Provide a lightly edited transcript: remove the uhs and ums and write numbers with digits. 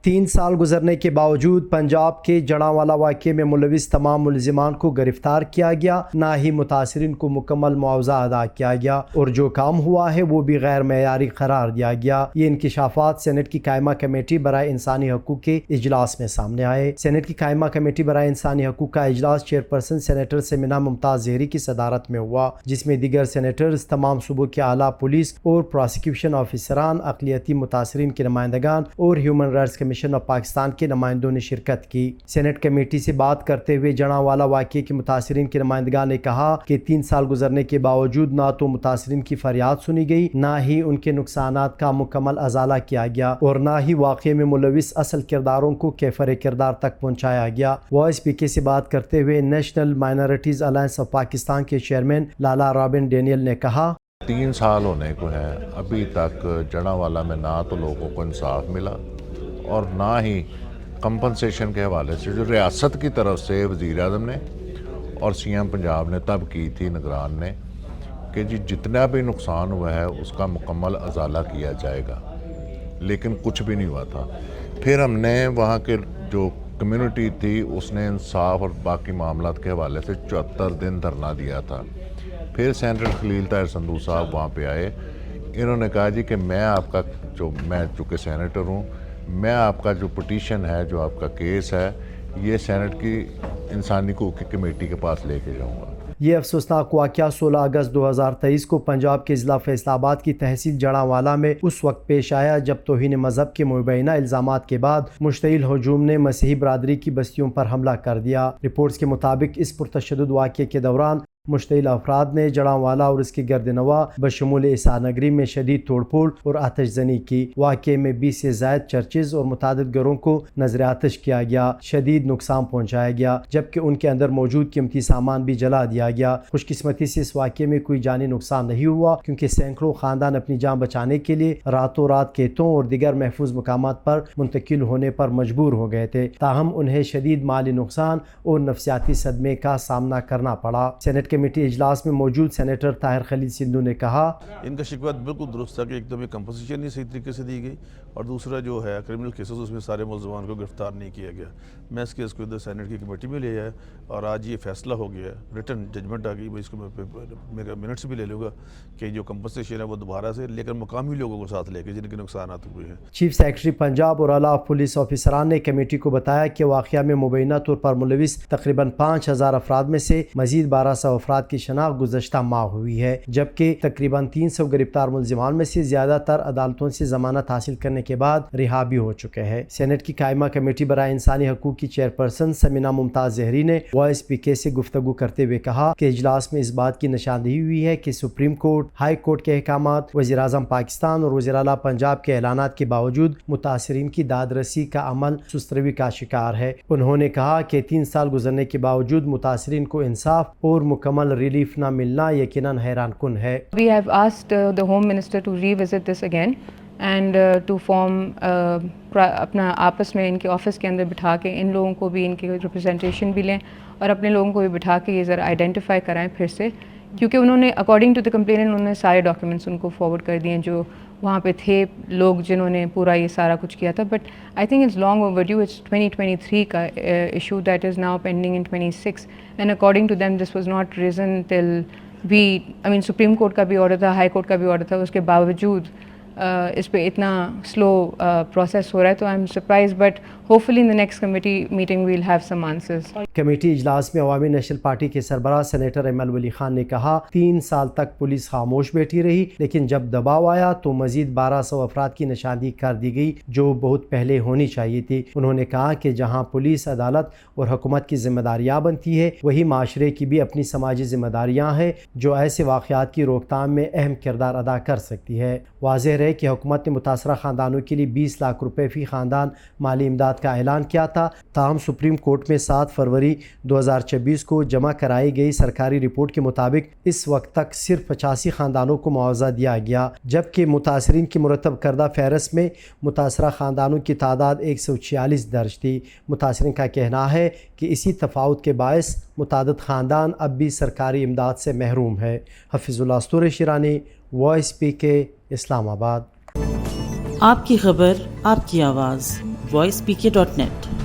3 سال گزرنے کے باوجود پنجاب کے جڑاوالا واقعے میں ملوث تمام ملزمان کو گرفتار کیا گیا، نہ ہی متاثرین کو مکمل معاوضہ ادا کیا گیا، اور جو کام ہوا ہے وہ بھی غیر معیاری قرار دیا گیا۔ یہ انکشافات سینٹ کی قائمہ کمیٹی برائے انسانی حقوق کے اجلاس میں سامنے آئے۔ سینٹ کی قائمہ کمیٹی برائے انسانی حقوق کا اجلاس چیئرپرسن سینیٹر سمینا ممتاز زہری کی صدارت میں ہوا، جس میں دیگر سینیٹرز، تمام صوبوں کے اعلیٰ پولیس اور پراسیکیوشن آفیسران، اقلیتی متاثرین کے نمائندگان اور human rights commission of Pakistan کے نمائندوں نے شرکت کی۔ سینٹ کمیٹی سے بات کرتے ہوئے جڑاوالا واقعے کے متاثرین کے نمائندگان نے کہا کہ 3 سال گزرنے کے باوجود نہ تو متاثرین کی فریاد سنی گئی، نہ ہی ان کے نقصانات کا مکمل ازالہ کیا گیا، اور نہ ہی واقعے میں ملوث اصل کرداروں کو کیفر کردار تک پہنچایا گیا۔ وائس پی کے سے بات کرتے ہوئے national minorities alliance of Pakistan کے چیئرمین لالا رابن ڈینیل نے کہا 3 سال ہونے کو ہے، ابھی تک جڑاوالا میں نہ تو لوگوں کو انصاف ملا اور نہ ہی کمپنسیشن کے حوالے سے جو ریاست کی طرف سے وزیر اعظم نے اور سی ایم پنجاب نے تب کی تھی نگران نے کہ جی جتنا بھی نقصان ہوا ہے اس کا مکمل ازالہ کیا جائے گا، لیکن کچھ بھی نہیں ہوا تھا۔ پھر ہم نے وہاں کے جو کمیونٹی تھی اس نے انصاف اور باقی معاملات کے حوالے سے 74 دن دھرنا دیا تھا۔ پھر سینیٹر خلیل طاہر سندھو صاحب وہاں پہ آئے، انہوں نے کہا جی کہ میں چونکہ سینیٹر ہوں، میں آپ کا جو پٹیشن ہے، جو آپ کا کیس ہے، یہ سینٹ کی انسانی حقوق کی کمیٹی کے پاس لے کے جاؤں گا۔ یہ افسوسناک واقعہ 16 اگست 2023 کو پنجاب کے ضلع فیصل آباد کی تحصیل جڑاوالا میں اس وقت پیش آیا جب توہین مذہب کے مبینہ الزامات کے بعد مشتعل ہجوم نے مسیحی برادری کی بستیوں پر حملہ کر دیا۔ رپورٹس کے مطابق اس پرتشدد واقعے کے دوران مشتعل افراد نے جڑاوالا اور اس کی گرد نواح بشمول عیسیٰ نگری میں شدید توڑ پھوڑ اور آتش زنی کی۔ واقعے میں 20 سے زائد چرچز اور متعدد گھروں کو نذر آتش کیا گیا، شدید نقصان پہنچایا گیا، جبکہ ان کے اندر موجود قیمتی سامان بھی جلا دیا گیا۔ خوش قسمتی سے اس واقعے میں کوئی جانی نقصان نہیں ہوا، کیونکہ سینکڑوں خاندان اپنی جان بچانے کے لیے راتوں رات کھیتوں اور دیگر محفوظ مقامات پر منتقل ہونے پر مجبور ہو گئے تھے، تاہم انہیں شدید مالی نقصان اور نفسیاتی صدمے کا سامنا کرنا پڑا۔ سینٹ کمیٹی اجلاس میں موجود سینیٹر طاہر خلیل سندھو نے کہا ان کا شکوہ بالکل درست ہے کہ ایک تو یہ کمپنسیشن نہیں صحیح طریقے سے دی گئی، اور دوسرا جو ہے کرمنل کیسز اس میں سارے ملزمان کو گرفتار نہیں کیا گیا۔ میں اس کیس کو ادھر سینٹ کی کمیٹی میں لے آیا اور آج یہ فیصلہ ہو گیا ہے، ریٹن ججمنٹ آ گئی، میں اس کو میرے منٹس بھی لے لوں گا کہ جو کمپنسیشن ہے وہ دوبارہ سے لیکن مقامی لوگوں کو ساتھ لے کے جن کے نقصانات ہوئے ہیں۔ چیف سیکرٹری پنجاب اور اعلیٰ پولیس آفیسران نے کمیٹی کو بتایا کہ واقعہ میں مبینہ طور پر ملوث تقریباً 5000 افراد میں سے مزید 1200 افراد کی شناخت گزشتہ ماہ ہوئی ہے، جبکہ تقریباً 300 گرفتار ملزمان میں سے زیادہ تر عدالتوں سے ضمانت حاصل کرنے کے بعد رہا بھی ہو چکے ہیں۔ سینٹ کی قائمہ کمیٹی برائے انسانی حقوق کی چیئرپرسن سمینا ممتاز زہری نے وائس پی کے سے گفتگو کرتے ہوئے کہا کہ اجلاس میں اس بات کی نشاندہی ہوئی ہے کہ سپریم کورٹ، ہائی کورٹ کے احکامات، وزیر اعظم پاکستان اور وزیر اعلیٰ پنجاب کے اعلانات کے باوجود متاثرین کی داد رسی کا عمل سست روی کا شکار ہے۔ انہوں نے کہا کہ 3 سال گزرنے کے باوجود متاثرین کو انصاف اور مکمل ریلیف نہ ملنا یقیناً حیران کن ہے۔ We have asked the Home Minister to revisit this again and to form اپنا آپس میں ان کے آفس کے اندر بٹھا کے ان لوگوں کو بھی ان کی ریپرزنٹیشن بھی لیں اور اپنے لوگوں کو بھی بٹھا کے یہ ذرا آئیڈینٹیفائی کرائیں پھر سے، کیونکہ انہوں نے اکارڈنگ ٹو دا کمپلیننٹ انہوں نے سارے ڈاکیومنٹس ان کو فارورڈ کر دیے جو وہاں پہ تھے لوگ جنہوں نے پورا یہ سارا کچھ کیا تھا، but I think it's long overdue, it's 2023 کا issue that is now pending in 26 and according to them this was not reason till Supreme Court کا بھی آرڈر تھا، ہائی کورٹ کا بھی آرڈر تھا، اس کے باوجود اس پہ اتنا سلو پروسیس ہو رہا ہے، تو I am surprise, but hopefully in the next committee meeting we'll have some answers. Committee اجلاس میں عوامی نیشنل پارٹی کے سربراہ سینیٹر ایمل ولی خان نے کہا 3 سال تک پولیس خاموش بیٹھی رہی، لیکن جب دباؤ آیا تو مزید 1200 افراد کی نشاندہی کر دی گئی جو بہت پہلے ہونی چاہیے تھی۔ انہوں نے کہا کہ جہاں پولیس، عدالت اور حکومت کی ذمہ داریاں بنتی ہے، وہی معاشرے کی بھی اپنی سماجی ذمہ داریاں ہیں جو ایسے واقعات کی روک تھام میں اہم کردار ادا کر سکتی ہے۔ واضح رہے کہ حکومت نے متاثرہ خاندانوں کے لیے 20 لاکھ روپے فی خاندان مالی امداد کا اعلان کیا تھا، تاہم سپریم کورٹ میں 7 فروری 2026 کو جمع کرائی گئی سرکاری رپورٹ کے مطابق اس وقت تک صرف 85 خاندانوں کو معاوضہ دیا گیا، جبکہ متاثرین کی مرتب کردہ فہرست میں متاثرہ خاندانوں کی تعداد 146 درج تھی۔ متاثرین کا کہنا ہے کہ اسی تفاوت کے باعث متعدد خاندان اب بھی سرکاری امداد سے محروم ہے۔ حفیظ اللہ استور شیرانی، وائس پی کے، اسلام آباد۔ آپ کی خبر، آپ کی آواز۔ voicepk.net.